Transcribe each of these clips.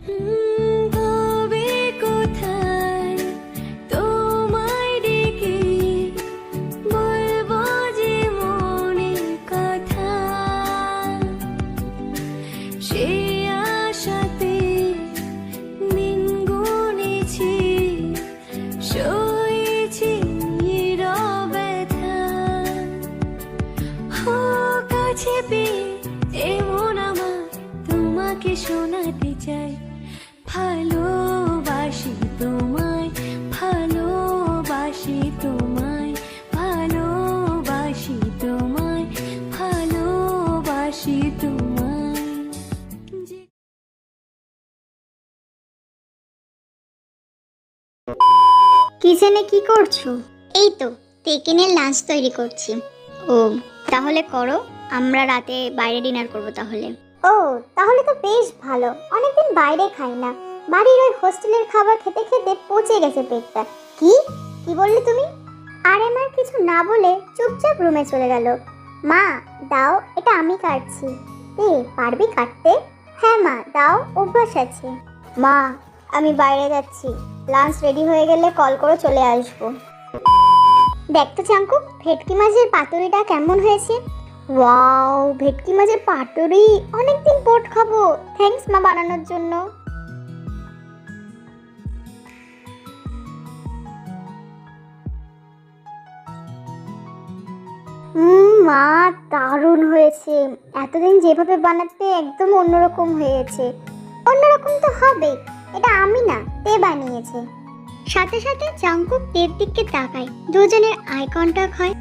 তবে কোথায় তোমায় ডেকে বলবো যে মনের কথা, সে আশাতে দিন গুনেছি, সয়েছি ব্যথা। ও কাছে পেয়ে এমন আমার তোমাকে শোনাতে চাই, ভালোবাসি তোমায়, ভালোবাসি তোমায়, ভালোবাসি তোমায়, ভালোবাসি তোমায়। কিচেনে কি করছো? এই তো টেকেনের লাঞ্চ তৈরি করছি। ও তাহলে করো, আমরা রাতে বাইরে ডিনার করব তাহলে। ও তাহলে তো বেশ ভালো, অনেকদিন বাইরে খাই না। বাড়ির ওই হোস্টেলের খাবার খেতে খেতে পচে গেছে পেটটা। কি কি বললে তুমি? আরে মা কিছু না বলে চুপচাপ রুমে চলে গেল। মা দাও, এটা আমি কাটছি। পারবি কাটতে? হ্যাঁ মা দাও, অভ্যাস আছে। মা আমি বাইরে যাচ্ছি, লাঞ্চ রেডি হয়ে গেলে কল করে চলে আসবো। দেখ তো চাঙ্কু, ভেটকি মাছের পাতুরিটা কেমন হয়েছে? ওয়াও, ভেটকি মাছের পাতুরি, অনেকদিন পর খাবো। থ্যাঙ্কস মা বানানোর জন্য। মা দারুণ হয়েছে। এতদিন যেভাবে বানাতে একদম অন্যরকম হয়েছে। অন্যরকম তো হবে, এটা আমি না, তে বানিয়েছে। সাথে সাথে চাঙ্কুক তের দিকে তাকায়, দুজনের আই কন্টাক্ট হয়।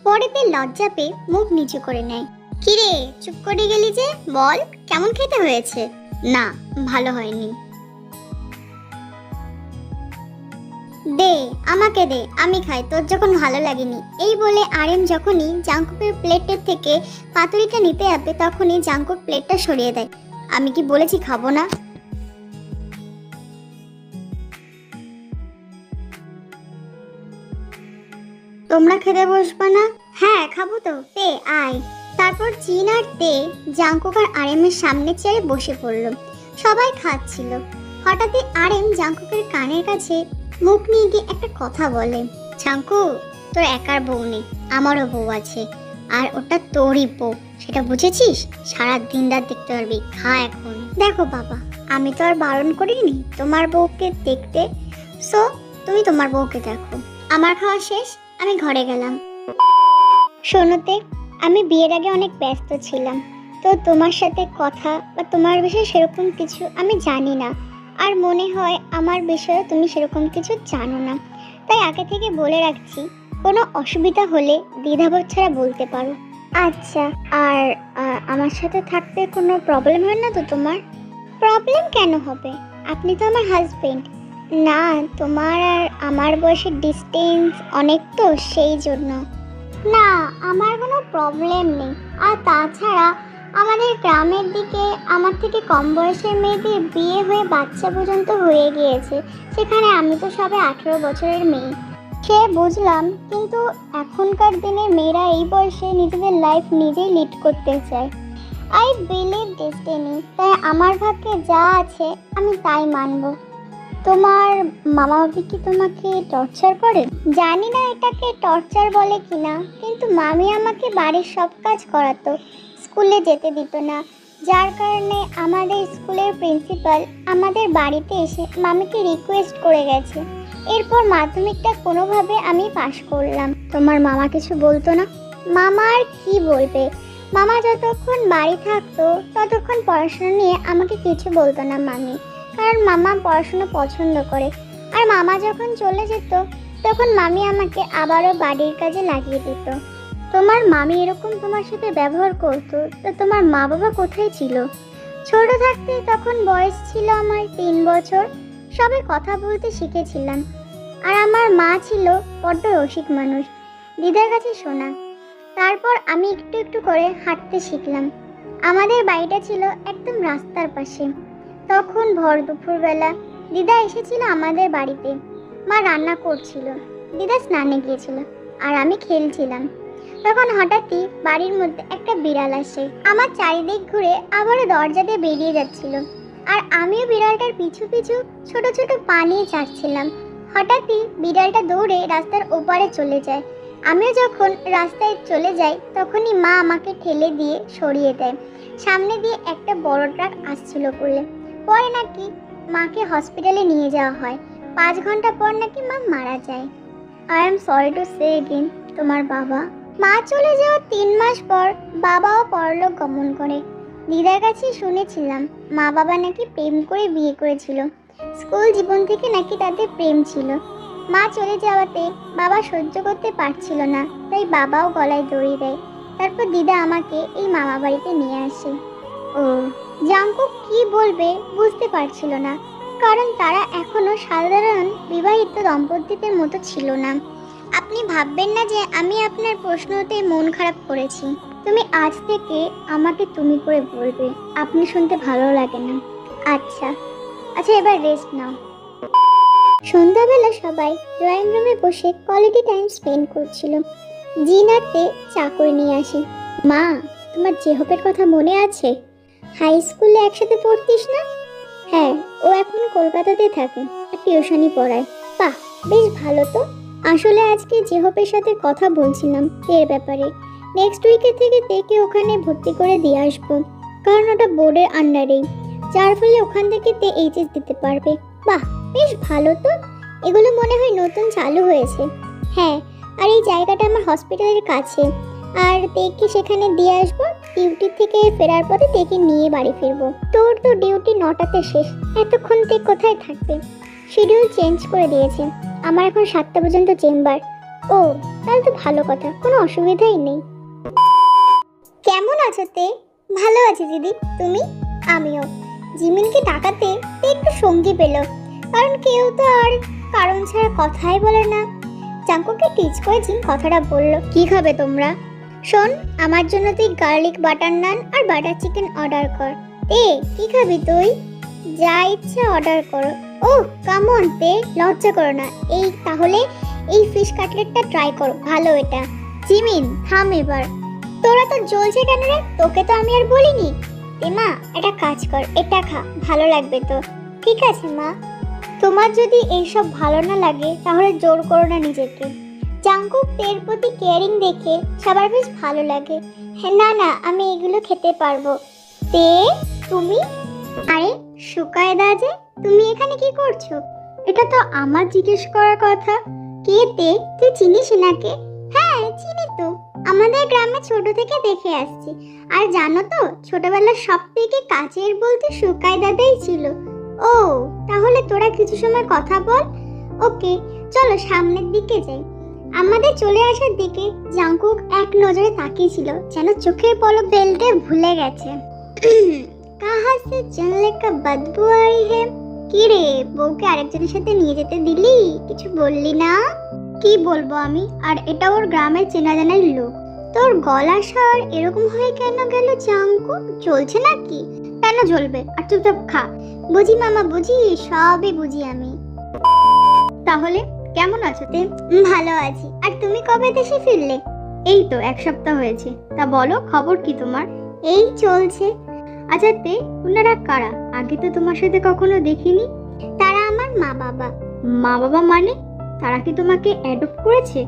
পরে তে লজ্জা পেয়ে মুখ নিচু করে নেয়। কিরে চুপ করে গেলি যে, বল কেমন খেতে হয়েছে? না ভালো হয়নি। দে আমাকে দে, আমি খাই, তোর যখন ভালো লাগেনি। এই বলে আরএম যখনই জাঙ্কুকের প্লেটের থেকে পাতুরিটা নিতে যাবে তখনই জাঙ্কুক প্লেটটা সরিয়ে দেয়। আমি কি বলেছি খাবো না? তোমরা খেতে বসবা না? হ্যাঁ খাবো তো, তে আয়। তারপর চিন আর তে জাঙ্কুক আর আরএমের সামনে চেয়ারে বসে পড়লো। সবাই খাচ্ছিল। হঠাৎই আরএম জাঙ্কুকের কানের কাছে মুখ নিয়ে গিয়ে একটা কথা বলে। জাঙ্কু, তোর একার বউ নেই, আমারও বউ আছে, আর ওটা তোরই বউ, সেটা বুঝেছিস? সারা দিন রাত দেখতে পারবি, খা এখন। দেখো বাবা, আমি তো আর বারণ করিনি তোমার বউকে দেখতে, সো তুমি তোমার বউকে দেখো। আমার খাওয়া শেষ, আমি ঘরে গেলাম। শোনোতে, আমি বিয়ের আগে অনেক ব্যস্ত ছিলাম, তো তোমার সাথে কথা বা তোমার বিষয়ে সেরকম কিছু আমি জানি না, আর মনে হয় আমার বিষয়ে তুমি সেরকম কিছু জানো না। তাই আগে থেকে বলে রাখছি, কোনো অসুবিধা হলে দ্বিধাবোধ ছাড়া বলতে পারো। আচ্ছা, আর আমার সাথে থাকতে কোনো প্রবলেম হয় না তো তোমার? প্রবলেম কেন হবে, আপনি তো আমার হাজবেন্ড। না, তোমার আর আমার বয়সের ডিস্টেন্স অনেক, তো সেই জন্য। না, আমার কোনো প্রবলেম নেই। আর তাছাড়া আমাদের গ্রামের দিকে আমার থেকে কম বয়সের মেয়েদের বিয়ে হয়ে বাচ্চা পর্যন্ত হয়ে গিয়েছে, সেখানে আমি তো সবে 18 বছরের মেয়ে। সে বুঝলাম, কিন্তু এখনকার দিনের মেয়েরা এই বয়সে নিজেদের লাইফ নিজেই লিড করতে চায়। আই বিলিভ ডেস্টিনি, তাই আমার ভাগ্যে যা আছে আমি তাই মানব। তোমার মামা বাবা কি তোমাকে টর্চার করে? জানি না এটাকে টর্চার বলে কিনা, কিন্তু মামি আমাকে বাড়ির সব কাজ করাতো, স্কুলে যেতে দিত না, যার কারণে আমাদের স্কুলের প্রিন্সিপাল আমাদের বাড়িতে এসে মামিকে রিকোয়েস্ট করে গেছে। এরপর মাধ্যমিকটা কোনোভাবে আমি পাশ করলাম। তোমার মামা কিছু বলতো না? মামা আর কি বলবে, মামা যতক্ষণ বাড়ি থাকতো ততক্ষণ পড়াশোনা নিয়ে আমাকে কিছু বলতো না মামি, কারণ মামা পড়াশোনা পছন্দ করে। আর মামা যখন চলে যেত তখন মামি আমাকে আবারও বাড়ির কাজে লাগিয়ে দিত। তোমার মামি এরকম তোমার সাথে ব্যবহার করতো, তো তোমার মা বাবা কোথায় ছিল? ছোট থাকতে তখন বয়স ছিল আমার 3 বছর, সবে কথা বলতে শিখেছিলাম। আর আমার মা ছিল বড্ড রসিক মানুষ, দিদার কাছে শোনা। তারপর আমি একটু একটু করে হাঁটতে শিখলাম। আমাদের বাড়িটা ছিল একদম রাস্তার পাশে। তখন ভর দুপুরবেলা দিদা এসেছিল আমাদের বাড়িতে। মা রান্না করছিল, দিদা স্নানে গিয়েছিল, আর আমি খেলছিলাম। তখন হঠাৎই বাড়ির মধ্যে একটা বিড়াল আসে। আমার চারিদিক ঘুরে আবারও দরজা দিয়ে বেরিয়ে যাচ্ছিল, আর আমিও বিড়ালটার পিছু পিছু ছোট ছোট পা নিয়ে যাচ্ছিলাম। হঠাৎই বিড়ালটা দৌড়ে রাস্তার ওপারে চলে যায়। আমিও যখন রাস্তায় চলে যাই তখনই মা আমাকে ঠেলে দিয়ে সরিয়ে দেয়। সামনে দিয়ে একটা বড় ট্রাক আসছিল বলে পরে নাকি মাকে হসপিটালে নিয়ে যাওয়া হয়। 5 ঘন্টা পর নাকি মা মারা যায়। I am sorry to say again, তোমার বাবা। মা চলে যাওয়ার 3 মাস পর বাবাও পরলোক গমন করে। দিদার কাছে শুনেছিলাম মা বাবা নাকি প্রেম করে বিয়ে করেছিল। স্কুল জীবন থেকে নাকি তাদের প্রেম ছিল। মা চলে যাওয়াতে বাবা সহ্য করতে পারছিল না, তাই বাবাও গলায় দড়ি দেয়। তারপর দিদা আমাকে এই মামা বাড়িতে নিয়ে আসে। ও, জাঙ্কুক কি বলবে বুঝতে পারছিল না, কারণ তারা এখনো সাধারণ বিবাহিত দম্পতিদের মতো ছিল না। আপনি ভাববেন না যে আমি আপনার প্রশ্নতে মন খারাপ করেছি। তুমি আজ থেকে আমাকে তুমি করে বলবে, আপনি শুনতে ভালো লাগে না। আচ্ছা আচ্ছা, এবার রেস্ট নাও। সন্ধ্যাবেলা সবাই ড্রয়িং রুমে বসে কোয়ালিটি টাইম স্পেন্ড করছিল। জিনাতে চা করে নিয়ে আসি। মা, তোমার জেহপের কথা মনে আছে? হাই স্কুলে একসাথে পড়তিস না? হ্যাঁ, ও এখন কলকাতাতে থাকে আর টিউশনি পড়ায়। বাহ, বেশ ভালো তো। আসলে আজকে জেহপের সাথে কথা বলছিলাম এর ব্যাপারে। নেক্সট উইকে থেকে তেকে ওখানে ভর্তি করে দিয়ে আসবো, কারণ ওটা বোর্ডের আন্ডারেই, যার ফলে ওখান থেকে তে এইচএস দিতে পারবে। বাহ, বেশ ভালো তো। এগুলো মনে হয় নতুন চালু হয়েছে। হ্যাঁ, আর এই জায়গাটা আমার হসপিটালের কাছে, আর তেকে সেখানে দিয়ে আসবো। ডিউটি থেকে ফেরার পথে তেকে নিয়ে বাড়ি ফিরবো। তোর তো ডিউটি 9টাতে শেষ, এতক্ষণ তে কোথায় থাকবে? শিডিউল চেঞ্জ করে দিয়েছে, আমার এখন 7টা পর্যন্ত চেম্বার। ও, তাহলে তো ভালো কথা, কোনো অসুবিধাই নেই। কেমন আছো তে? ভালো আছি দিদি, তুমি? আমিও। জিমিনকে ডাকাতে তে একটু সঙ্গী পেল, কারণ কেউ তো আর কারণ ছাড়া কথাই বলে না। জাঙ্কুকে টিচ করে জিম কথাটা বলল, কি খাবে তোমরা? শোন, আমার জন্য তুই গার্লিক বাটার নান আর বাটার চিকেন অর্ডার কর। তে, কি খাবি তুই? যা ইচ্ছা অর্ডার করো। ও কাম অন তে, লজ্জা করো না। তাহলে এই ফিশ কাটলেটটা ট্রাই করো, ভালো এটা। জিমিন থাম এবার, তোরা তো জ্বলছে কেন রে? তোকে তো আমি আর বলিনি। মা, একটা কাজ কর, এটা খা, ভালো লাগবে তো। ঠিক আছে মা, তোমার যদি এইসব ভালো না লাগে তাহলে জোর করো না নিজেকে। জাঙ্কুক তের প্রতি কেয়ারিং দেখে সবার বেশ ভালো লাগে। হ্যাঁ, না না, আমি এগুলো খেতে পারবো। তে, তুমি? আরে সুকায়দা যে, তুমি এখানে কি করছো? এটা তো আমার জিজ্ঞেস করার কথা। কে তে? তুই চিনিস নাকে? হ্যাঁ চিনি তো, আমাদের গ্রামে ছোট থেকে দেখে আসছি। আর জানো তো, ছোটবেলার সব থেকে কাছের বলতে সুকায়দাদাই ছিল। ও, তাহলে তোরা কিছু সময় কথা বল। ওকে, চলো সামনের দিকে যাই। আমাদের চলে আসার দিকে জাঙ্কুক এক নজরে তাকিয়েছিল, যেন চোখের পলক ফেলতে ভুলে গেছে। কাহা সে জানলে কা বদবু আ রহি হে। কি রে, বউকে আরেকজনের সাথে নিয়ে যেতে দিলি? কিছু বললি না? কি বলবো আমি, আর এটা ওর গ্রামের চেনা জানার লোক। তোর গলা স্বর এরকম হয়ে কেন গেল জাঙ্কুক? চলছে নাকি? কেন জ্বলবে? আর চুপচাপ খা। বুঝি মামা, বুঝি, সবই বুঝি আমি। তাহলে কেমন আছো তে? ভালো আছি। আর তুমি কবে দেশে ফিরলে? এই তো 1 সপ্তাহ হয়েছে। তা বলো, খবর কি তোমার? এই চলছে। আচ্ছা তে, ওনারা কারা? আগে তো তোমার সাথে কখনো দেখিনি। তারা আমার মা বাবা। মা বাবা মানে? তারা কি তোমাকে অ্যাডপ্ট করেছে?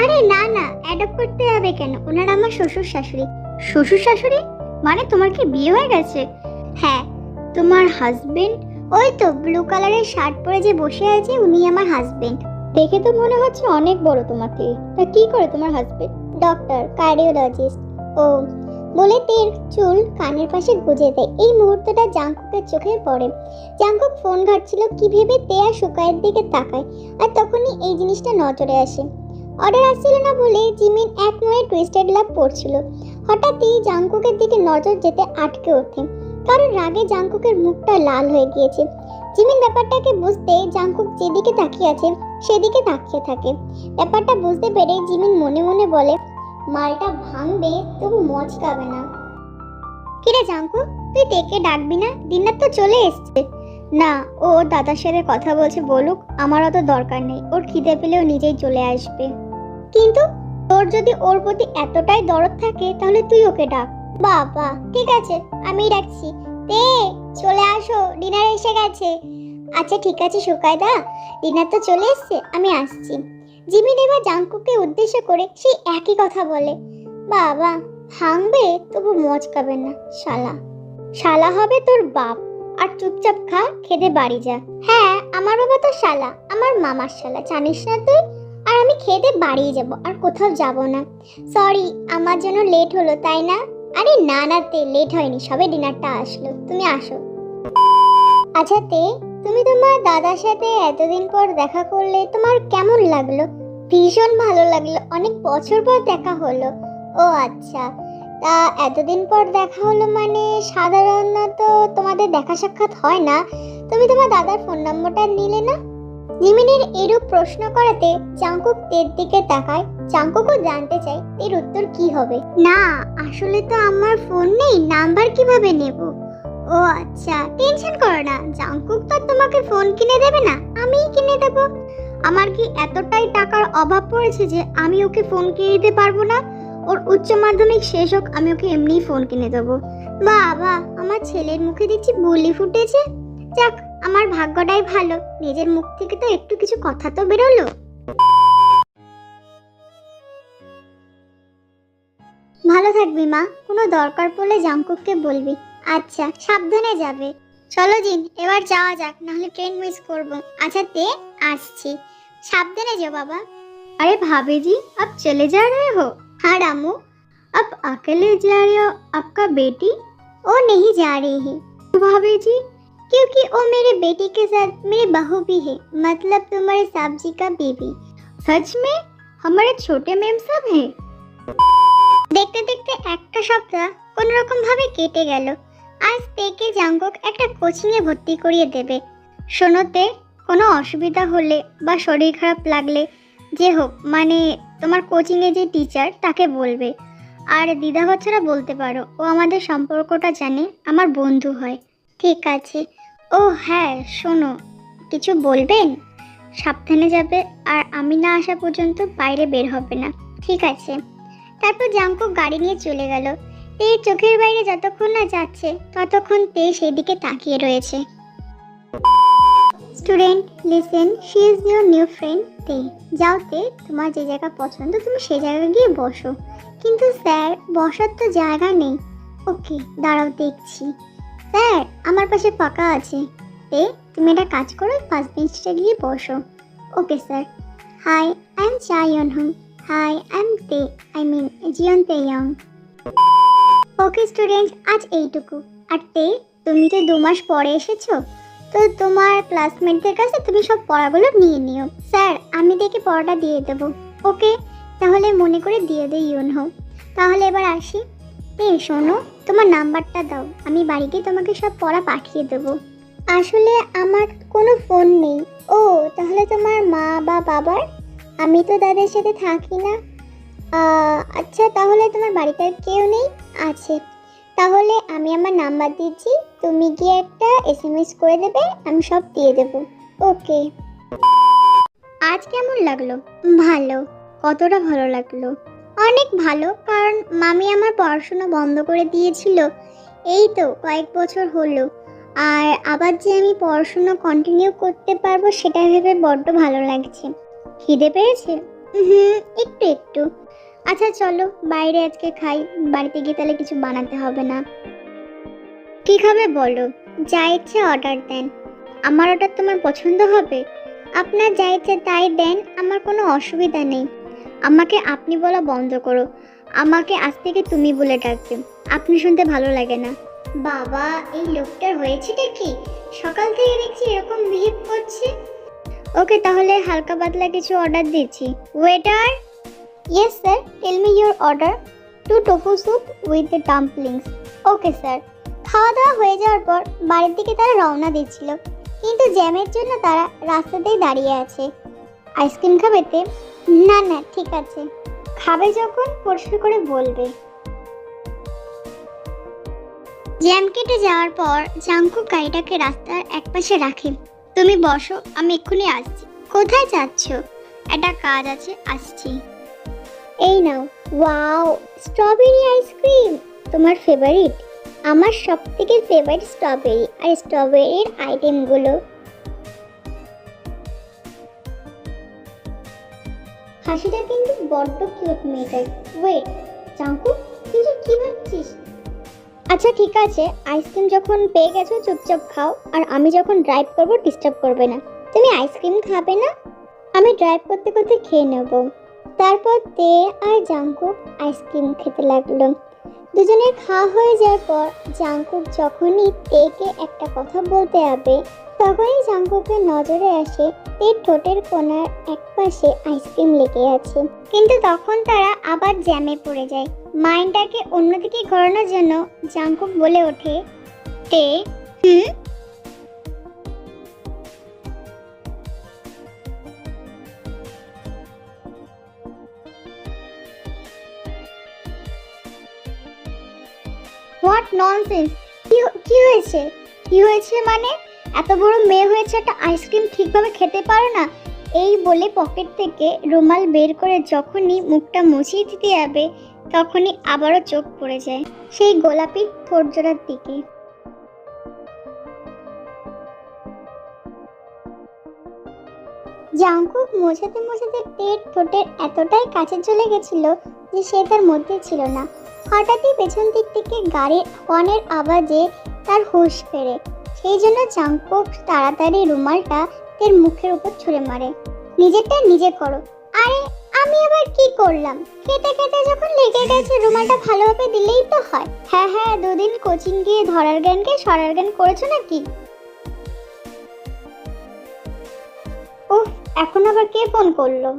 আরে না না, অ্যাডপ্ট করতে হবে কেন? ওনারা আমার শ্বশুর শাশুড়ি। শ্বশুর শাশুড়ি মানে তোমার কি বিয়ে হয়ে গেছে? হ্যাঁ। তোমার হাজবেন্ড? ওই তো ব্লু কালারের শার্ট পরে যে বসে আছে, উনি আমার হাজবেন্ড। দেখে তো মনে হচ্ছে অনেক বড় তোমাকে। তা কি করে তোমার হাজবেন্ড? Doctor, cardiologist. ও, বলে তের চুল কানের পাশে গুজে দেয়। এই মুহূর্তটা জাঙ্কুকের চোখে পড়ে। জাঙ্কুক ফোন ঘাটছিল, কি ভেবে তে আর সুকায়ের দিকে তাকায়, আর তখনই এই জিনিসটা নজরে আসে। অর্ডার আসছিল না বলে জিমিন এক মনে টুইস্টেড লাভ পড়ছিল। হঠাৎই জাঙ্কুকের দিকে নজর যেতে আটকে ওঠে, কারণ রাগে জাঙ্কুকের মুখটা লাল হয়ে গিয়েছে। জিমিন ব্যাপারটাকে বুঝতে জাঙ্কুক যেদিকে তাকিয়ে আছে সেদিকে তাকিয়ে থাকে। ব্যাপারটা বুঝতে পেরে জিমিন মনে মনে বলে, মালটা ভাঙবে তবু মচকাবে না। কিরে জাঙ্কুক, তুই তেকে ডাকবি না? দিনরাত তো চলে এসছে। না, ও ওর দাদার সাথে কথা বলছে, বলুক, আমার অত দরকার নেই। ওর খিদে পেলেও নিজেই চলে আসবে। কিন্তু তোর যদি ওর প্রতি এতটাই দরদ থাকে তাহলে তুই ওকে ডাক। বাবা ঠিক আছে, আমি ডাকছি। তে চলে আসো, ডিনার এসে গেছে। আচ্ছা ঠিক আছে সুকায়দা, ডিনার তো চলে এসছে, আমি আসছি। জিমিন এবার জাংকুককে উদ্দেশ্য করে সেই একই কথা বলে। বাবা ভাঙবে তবু মচকাবে না, শালা। শালা হবে তোর বাপ, আর চুপচাপ খা, খেতে বাড়ি যা। হ্যাঁ আমার বাবা তো শালা, আমার মামার শালা, জানিস না তুই? আর আমি খেতে বাড়িয়ে যাব, আর কোথাও যাব না। সরি আমার জন্য লেট হলো তাই না? আরে না না তে, লেট হয়নি, সবে ডিনারটা আসলো, তুমি আসো। আচ্ছা তে, তুমি তোমার দাদার সাথে এতদিন পর দেখা করলে, তোমার কেমন লাগলো? ভীষণ ভালো লাগলো, অনেক বছর পর দেখা হলো। ও আচ্ছা, তা এতদিন পর দেখা হলো মানে সাধারণত তোমাদের দেখা সাক্ষাৎ হয় না, তুমি তোমার দাদার ফোন নম্বরটা নিলে না? জিমিনের এরূপ প্রশ্ন করাতে জাংকুক তের দিকে তাকায়। জাংকুকও জানতে চায় এর উত্তর কি হবে। না আসলে তো আমার ফোন নেই, নাম্বার কিভাবে নেব? ও আচ্ছা, টেনশন করো না, জাংকুক তো তোমাকে ফোন কিনে দেবে না, আমিই কিনে দেব। আমার কি এতটাই টাকার অভাব পড়েছে যে আমি ওকে ফোন কিনে দিতে পারবো না? ওর উচ্চ মাধ্যমিক শেষ হোক, আমি ওকে এমনিই ফোন কিনে দেবো। বাবা আমার ছেলের মুখে দেখছি বুলি ফুটেছে। যাক আমার ভাগ্যটাই ভালো, নিজের মুখ থেকে তো একটু কিছু কথা তো বেরোলো। ভালো থাকবি মা, কোনো দরকার পড়লে জাংকুককে বলবি। আচ্ছা সাবধানে যাবে। চলো জিন এবার যাওয়া যাক, নাহলে ট্রেন মিস করব। আচ্ছা তে আসছি, সাবধানে যাও বাবা। अरे भाभी जी आप चले जा रहे हो? हाँ रामू, आप अकेले जा रहे हो? आपका बेटी? वो नहीं जा रही है भाभी जी, क्योंकि वो मेरे बेटी के साथ मेरी बहू भी है, मतलब तुम्हारे साहब जी का बेबी। सच में? हमारे छोटे मेम साहब है। দেখতে দেখতে একটা সপ্তাহ কোন রকম ভাবে কেটে গেল। আজ তেকে জাংকুক একটা কোচিং এ ভর্তি করিয়ে দেবে। শোনোতে, কোনো অসুবিধা হলে বা শরীর খারাপ লাগলে যে হোক, মানে তোমার কোচিং এ যে টিচার তাকে বলবে। আর দ্বিধাবোধ ছাড়া বলতে পারো, ও আমাদের সম্পর্কটা জানে, আমার বন্ধু হয়। ঠিক আছে। ও হ্যাঁ শোনো, কিছু বলবেন? সাবধানে যাবে, আর আমি না আসা পর্যন্ত বাইরে বের হবে না, ঠিক আছে? তারপর জাংকুক গাড়ি নিয়ে চলে গেল। তে চোখের বাইরে যতক্ষণ না যাচ্ছে ততক্ষণ তে সেদিকে তাকিয়ে রয়েছে। Student listen, she is your new friend তে। যাও তে, তোমার যে জায়গা পছন্দ তুমি সেই জায়গায় গিয়ে বসো। কিন্তু স্যার বসার তো জায়গা নেই। ওকে দাঁড়াও দেখছি। স্যার আমার পাশে ফাঁকা আছে। তে তুমি একটা কাজ করো, ফার্স্ট বেঞ্চটা গিয়ে বসো। Okay sir. Hi I am চা ইয়নহুম। হাই আই এম তে, আই মিন জিয়ন তে ইয়ং। ওকে স্টুডেন্ট, আজ এইটুকু। আর তে তুমি তো 2 মাস পরে এসেছো, তো তোমার ক্লাসমেটদের কাছে তুমি সব পড়াগুলো নিয়ে নিও। স্যার আমি দেখে পড়াটা দিয়ে দেবো। ওকে তাহলে মনে করে দিয়ে দে ইয়নহো। তাহলে এবার আসি। শোনো, তোমার নাম্বারটা দাও, আমি বাড়িতে তোমাকে সব পড়া পাঠিয়ে দেবো। আসলে আমার কোনো ফোন নেই। ও তাহলে তোমার মা বা বাবার? আমি তো তাদের সাথে থাকি না। আচ্ছা তাহলে তোমার বাড়িতে আর কেউ নেই? আছে, তাহলে আমি আমার নাম্বার দিচ্ছি, তুমি গিয়ে একটা SMS করে দেবে, আমি সব দিয়ে দেবো। ওকে। আজ কেমন লাগলো? ভালো। কতটা ভালো লাগলো? অনেক ভালো, কারণ মামি আমার পড়াশোনা বন্ধ করে দিয়েছিল, এই তো কয়েক বছর হলো। আর আবার যে আমি পড়াশোনা কন্টিনিউ করতে পারবো সেটা ভেবে বড্ড ভালো লাগছে। খিদে পেয়েছে? একটু একটু। আচ্ছা চলো বাইরে আজকে খাই, বাড়িতে গিয়ে তাহলে কিছু বানাতে হবে না। কি খাবে বলো, যা ইচ্ছে অর্ডার দেন। আমার অর্ডার তোমার পছন্দ হবে? আপনার যা ইচ্ছে তাই দেন, আমার কোনো অসুবিধা নেই। আমাকে আপনি বলা বন্ধ করো, আমাকে আজ থেকে তুমি বলে ডাকবে, আপনি শুনতে ভালো লাগে না। বাবা এই লোকটার হয়েছেটা কি, সকাল থেকে দেখছি এরকম বিহেভ করছে। ওকে তাহলে হালকা পাতলা কিছু অর্ডার দিচ্ছি। Waiter. Yes sir, tell me your order. 2 tofu soup with the dumplings. Okay sir. খাওয়া দাওয়া হয়ে যাওয়ার পর বাড়ির দিকে তারা রওনা দিচ্ছিল, কিন্তু জ্যামের জন্য তারা রাস্তাতেই দাঁড়িয়ে আছে। আইসক্রিম খাবে তে? না না ঠিক আছে, খাবে যখন পরিষ্কার করে বলবে। জ্যাম কেটে যাওয়ার পর জাংকুক গাড়িটাকে রাস্তার একপাশে রাখে। তুমি বসো, আমি এক্ষুনি আসছি। কোথায় যাচ্ছ? একটা কাজ আছে, আসছি। এই নাও। ওয়াও, স্ট্রবেরি আইসক্রিম তোমার ফেভারিট? আমার সবথেকে ফেভারিট স্ট্রবেরি আর স্ট্রবেরির আইটেমগুলো। হাসিটা কিন্তু বড্ড কিউট মেয়েটার। ওয়েট, জাঙ্কুক, তুই যে কি ভাবছিস? আচ্ছা ঠিক আছে, আইসক্রিম যখন পেয়ে গেছো চুপচাপ খাও, আর আমি যখন ড্রাইভ করবো ডিস্টার্ব করবে না। তুমি আইসক্রিম খাবে না? আমি ড্রাইভ করতে করতে খেয়ে নেব। তারপর তে আর জাঙ্কুক আইসক্রিম খেতে লাগলো। দুজনের খাওয়া হয়ে যাওয়ার পর জাঙ্কুক যখনই তেকে একটা কথা বলতে যাবে, তখনই জাঙ্কুকের নজরে আসে তের ঠোঁটের কোণার এক পাশে আইসক্রিম লেগে আছে। কিন্তু তখন তারা আবার জ্যামে পড়ে যায়। মাইন্ডটাকে অন্যদিকে ঘোরানোর জন্য জাঙ্কুক বলে ওঠে, তে, হোয়াট ননসেন্স! কি হয়েছে? কি হয়েছে মানে? এত বড় মেয়ে হয়েছে, একটা আইসক্রিম ঠিকভাবে খেতে পারো না? এই বলে পকেট থেকে রুমাল বের করে যখনই মুখটা মুছিয়ে দিতে যাবে, তখনই আবারও চোখ পড়ে যায় সেই গোলাপি ঠোঁটজোড়ার দিকে। জাঙ্কুক মোছাতে মোছাতে তের ঠোঁটের এতটাই কাছে চলে গেছিল যে সে তার মধ্যে ছিল না। হঠাৎই পেছন দিক থেকে গাড়ির হর্নের আওয়াজে তার হুঁশ ফেরে। সেই জন্য জাঙ্কুক তাড়াতাড়ি রুমালটা তের মুখের উপর ছুঁড়ে মারে। নিজেরটা নিজে করো। আরে আমি আবার কি করলাম? খেতে খেতে যখন লেগে গেছে রুমালটা ভালোভাবে দিলেই তো হয়। হ্যাঁ, দুদিন কোচিং গিয়ে ধরার জ্ঞানকে সরার জ্ঞান করেছো নাকি? ওহ, এখন আবার কে ফোন করলো?